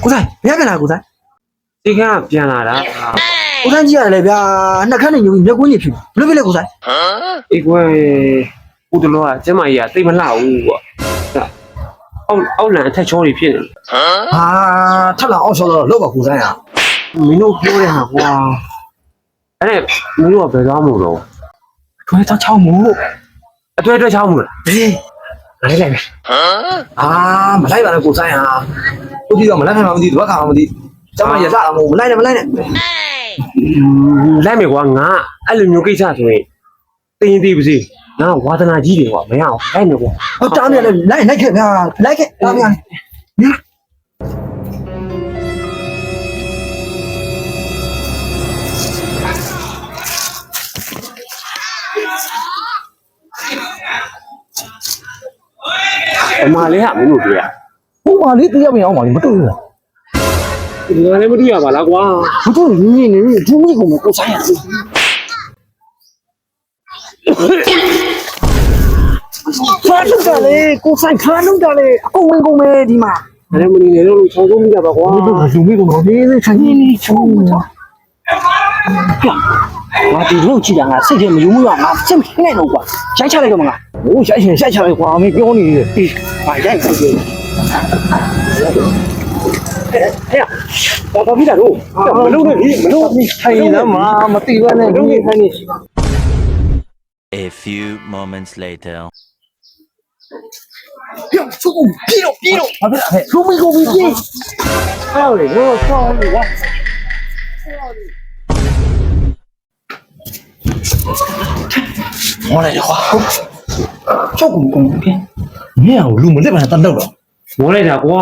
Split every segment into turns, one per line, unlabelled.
ကိုဆိုင်ဘယ်ပြန်လာကိုဆိုင်
ဒီကပြန်လာတာ
ကိုဆိုင်ကြည့်ရတယ်ဗျာနှစ်ခမ်းနေညိုမျက်ကွင်းကြီးဖြစ်ဘယ်လိုဖြစ်လဲကိုဆိုင်
အေးကွယ်ဦးတလောကကျမကြီးကသိမလှဘူးပေါ့အောက်လန်အထက်ချောတွေဖြစ်နေ
ဟာထပ်လာအောင်ဆောတော့လောက်ပါကိုဆိုင်ဟာ
မင်းတို့ပြောတဲ့ဟာကွာအဲ့မင်းတို့ကဘယ်သွားမို့လို့
ထွဲသားချောင်းမို့
အတွဲချောင်းမို့လား
ဟေးလိုက်လိုက်မယ်အာမလိုက်ပါနဲ့ကိုဆိုင်ဟာကိုကြည့်တော့မလိုက်နိုင်မှမသိတော့ခါမှမသိကျမရစအောင်မလိုက်နဲ့
လိုက်မယ်ကွာငါအဲ့လိုမျိုးကိစ္စဆိုရင်တင်းသေးပါစေငါဝါသနာကြီးတယ်ကွာမရအောင်လိုက်မယ်ကွာ
ဟောတားမြလဲလိုက်ခဲ့ဗျာလိုက်ခဲ့တားမြညာ
အမလေးဟာမင်းတို့တွေ့ရ
ဟိုပါလေးတရားမအောင်ပါမတွေ့ဘူးလား
ငါလည်းမတွေ့ရပါလားကွာ
မတွေ့ဘူးညနေဒီနေ့ကိုကိုဆိုင်ဟာဖားလို့တယ်လေကိုဆိုင်ဖားလို့တယ်လေအကုန်ဝင်ကုန်မယ်ဒီမှာ
ငါလည်းမနေနေတော့ချောင်းဆုံးမိကြပါကွာ
ဒီလိုယူမိကုန်တော့ဒီဆိုင်ကြီးချုံးတာငါဒီလိုကြည့်တာငါစိတ်ထဲမယူမရငါစိတ်မခနဲ့တော့ကွာရိုက်ချလိုက်တော့မငါဟိုရိုက်ချလိုက်ကွာမင်းပြောနေတယ်အေးငါရိုက်ပြီ
ဘာဖြစ်တာတော့မလုပ်နဲ့မလုပ်ထိုင်နေမှာမသိပါနဲ့လုပ်နေထိုင်နေ
A few moments later.
ပြောစုပြေတော့ဘာဖြစ်လဲလူမီကိုပြေ
ဟောလေရောဆောင်းနေကွာ
ဟောလိုက်ကွာချုပ်ကုန်ပြေမင်းအောင်လူမလက်ပါနဲ့တတ်တော့
မောလိုက်တာကွာ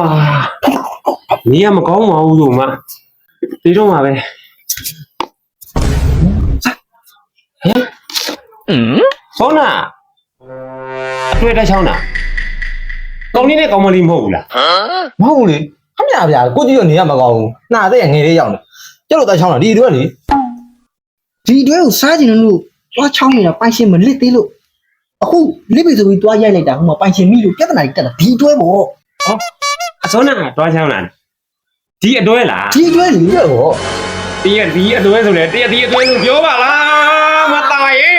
နေရမကောင်းပါဘူးဆိုမှဒီတော့မှာပဲဆောင်းနာအတွေ့တက်ချောင်းနာကောင်းလေးနဲ့ကောင်းမလေးမဟုတ်ဘူးလား
မဟုတ်ဘူးလေခမရဗျာကိုကြည့်ရနေရမကောင်းဘူးနှာတဲ့ငယ်လေးရောက်နေကျတော့တချောင်းတာဒီအတွဲလေဒီအတွဲကိုစားကျင်လို့သွားချောင်းနေတာပိုင်ရှင်မလစ်သေးလို့အခုလစ်ပြီဆိုပြီးသွားရိုက်လိုက်တာဟိုမှာပိုင်ရှင်မိလို့ပြဿနာကြီးတက်တာဒီအတွဲပေါ့
အစောနာတွားချောင်းလာဒီအတွဲလား
ဒီအတွဲလေပေါ့
ဒီအတွဲဆိုလေဒီအတွဲလို့ပြောပါလားမตายရဲ့